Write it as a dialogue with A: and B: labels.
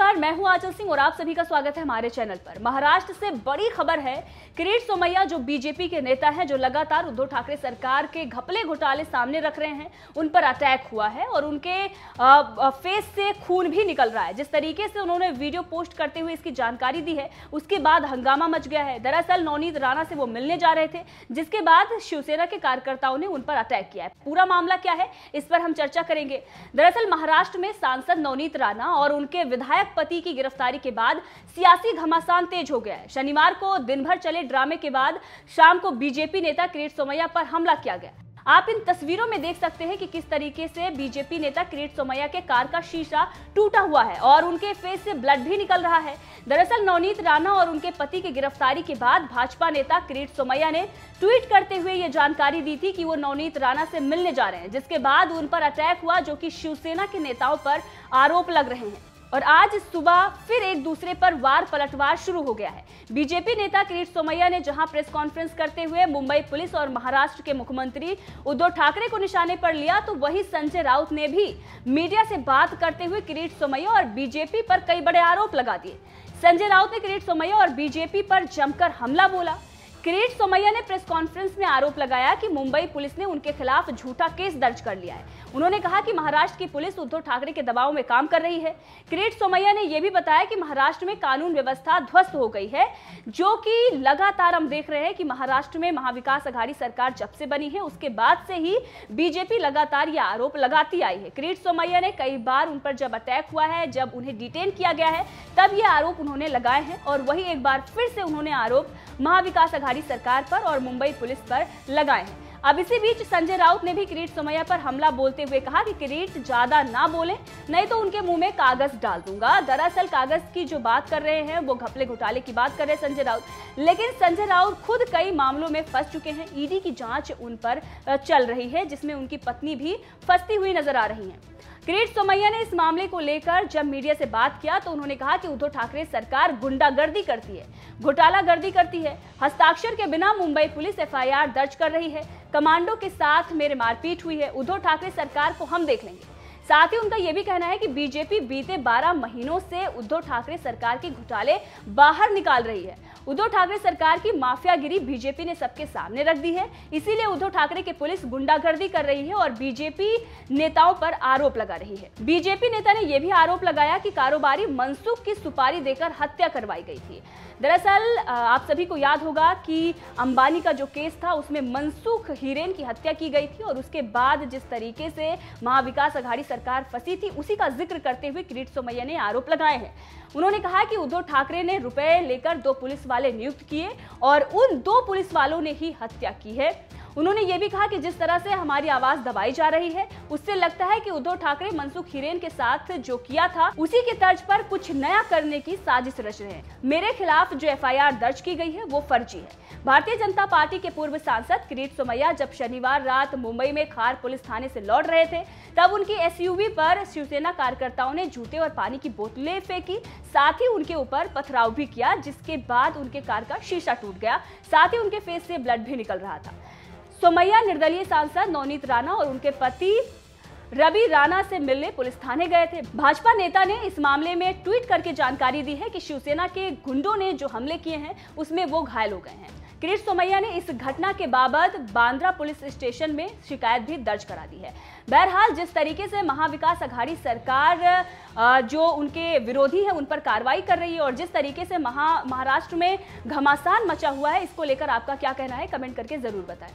A: नमस्कार, मैं हूं आंचल सिंह और आप सभी का स्वागत है हमारे चैनल पर। महाराष्ट्र से बड़ी खबर है। किरीट सोमैया जो बीजेपी के नेता हैं, जो लगातार उद्धव ठाकरे सरकार के घपले घोटाले सामने रख रहे हैं, उन पर अटैक हुआ है और उनके फेस से खून भी निकल रहा है। जिस तरीके से उन्होंने वीडियो पोस्ट करते हुए इसकी जानकारी दी है, उसके बाद हंगामा मच गया है। दरअसल नवनीत राणा से वो मिलने जा रहे थे, जिसके बाद शिवसेना के कार्यकर्ताओं ने उन पर अटैक किया है। पूरा मामला क्या है, इस पर हम चर्चा करेंगे। दरअसल महाराष्ट्र में सांसद नवनीत राणा और उनके विधायक पति की गिरफ्तारी के बाद सियासी घमासान तेज हो गया है। शनिवार को दिन भर चले ड्रामे के बाद शाम को बीजेपी नेता किरीट सोमैया पर हमला किया गया। आप इन तस्वीरों में देख सकते हैं कि किस तरीके से बीजेपी नेता किरीट सोमैया के कार का शीशा टूटा हुआ है और उनके फेस से ब्लड भी निकल रहा है। दरअसल नवनीत राणा और उनके पति की गिरफ्तारी के बाद भाजपा नेता किरीट सोमैया ने ट्वीट करते हुए ये जानकारी दी थी कि वो नवनीत राणा से मिलने जा रहे हैं, जिसके बाद उन पर अटैक हुआ, जो कि शिवसेना के नेताओं पर आरोप लग रहे हैं। और आज सुबह फिर एक दूसरे पर वार पलटवार शुरू हो गया है। बीजेपी नेता किरीट सोमैया ने जहां प्रेस कॉन्फ्रेंस करते हुए मुंबई पुलिस और महाराष्ट्र के मुख्यमंत्री उद्धव ठाकरे को निशाने पर लिया, तो वही संजय राउत ने भी मीडिया से बात करते हुए किरीट सोमैया और बीजेपी पर कई बड़े आरोप लगा दिए। संजय राउत ने किरीट सोमैया और बीजेपी पर जमकर हमला बोला। किरीट सोमैया ने प्रेस कॉन्फ्रेंस में आरोप लगाया कि मुंबई पुलिस ने उनके खिलाफ झूठा केस दर्ज कर लिया है। उन्होंने कहा कि महाराष्ट्र की पुलिस उद्धव ठाकरे के दबाव में काम कर रही है। किरीट सोमैया ने यह भी बताया कि महाराष्ट्र में कानून व्यवस्था ध्वस्त हो गई है, जो कि लगातार हम देख रहे हैं कि महाराष्ट्र में महाविकास अघाड़ी सरकार जब से बनी है, उसके बाद से ही बीजेपी लगातार यह आरोप लगाती आई है। किरीट सोमैया ने कई बार उन पर जब अटैक हुआ है, जब उन्हें डिटेन किया गया है, तब ये आरोप उन्होंने लगाए हैं और वही एक बार फिर से उन्होंने आरोप महाविकास अघाड़ी सरकार पर और मुंबई पुलिस पर लगाए हैं। अब इसी बीच संजय राउत ने भी किरीट सोमैया पर हमला बोलते हुए कहा कि किरीट ज्यादा ना बोले, नहीं तो उनके मुंह में कागज डाल दूंगा। दरअसल कागज की जो बात कर रहे हैं वो घपले घोटाले की बात कर रहे हैं संजय राउत, लेकिन संजय राउत खुद कई मामलों में फंस चुके हैं। ईडी की जांच उन पर चल रही है, जिसमें उनकी पत्नी भी फंसती हुई नजर आ रही है। किरीट सोमैया ने इस मामले को लेकर जब मीडिया से बात किया, तो उन्होंने कहा कि उद्धव ठाकरे सरकार गुंडागर्दी करती है, घोटालागर्दी करती है। हस्ताक्षर के बिना मुंबई पुलिस एफआईआर दर्ज कर रही है। कमांडो के साथ मेरे मारपीट हुई है। उद्धव ठाकरे सरकार को हम देख लेंगे। साथ ही उनका यह भी कहना है कि बीजेपी बीते 12 महीनों से उद्धव ठाकरे सरकार के घोटाले बाहर निकाल रही है। उद्धव ठाकरे सरकार की माफियागिरी बीजेपी ने सबके सामने रख दी है, इसीलिए उद्धव ठाकरे की पुलिस गुंडागर्दी कर रही है और बीजेपी नेताओं पर आरोप लगा रही है। बीजेपी नेता ने यह भी आरोप लगाया कि कारोबारी मनसुख की सुपारी देकर हत्या करवाई गई थी। दरअसल आप सभी को याद होगा कि अंबानी का जो केस था, उसमें मनसुख हीरेन की हत्या की गई थी और उसके बाद जिस तरीके से महाविकास अघाड़ी सरकार फंसी थी, उसी का जिक्र करते हुए किरीट सोमैया ने आरोप लगाए हैं। उन्होंने कहा कि उद्धव ठाकरे ने रुपए लेकर 2 पुलिस वाले नियुक्त किए और उन 2 पुलिस वालों ने ही हत्या की है। उन्होंने ये भी कहा कि जिस तरह से हमारी आवाज दबाई जा रही है, उससे लगता है कि उद्धव ठाकरे मनसुख हीरेन के साथ जो किया था, उसी के तर्ज पर कुछ नया करने की साजिश रच रहे हैं। मेरे खिलाफ जो एफआईआर दर्ज की गई है वो फर्जी है। भारतीय जनता पार्टी के पूर्व सांसद किरीट सोमैया जब शनिवार रात मुंबई में खार पुलिस थाने से लौट रहे थे, तब उनकी एसयूवी पर शिवसेना कार्यकर्ताओं ने जूते और पानी की बोतलें फेंकी, साथ ही उनके ऊपर पथराव भी किया, जिसके बाद उनके कार का शीशा टूट गया, साथ ही उनके फेस से ब्लड भी निकल रहा था। सोमैया निर्दलीय सांसद नवनीत राणा और उनके पति रवि राणा से मिलने पुलिस थाने गए थे। भाजपा नेता ने इस मामले में ट्वीट करके जानकारी दी है कि शिवसेना के गुंडों ने जो हमले किए हैं, उसमें वो घायल हो गए हैं। किरीट सोमैया ने इस घटना के बाबत बांद्रा पुलिस स्टेशन में शिकायत भी दर्ज करा दी है। बहरहाल जिस तरीके से महाविकास अघाड़ी सरकार जो उनके विरोधी है, उन पर कार्रवाई कर रही है और जिस तरीके से महाराष्ट्र में घमासान मचा हुआ है, इसको लेकर आपका क्या कहना है, कमेंट करके जरूर बताएं।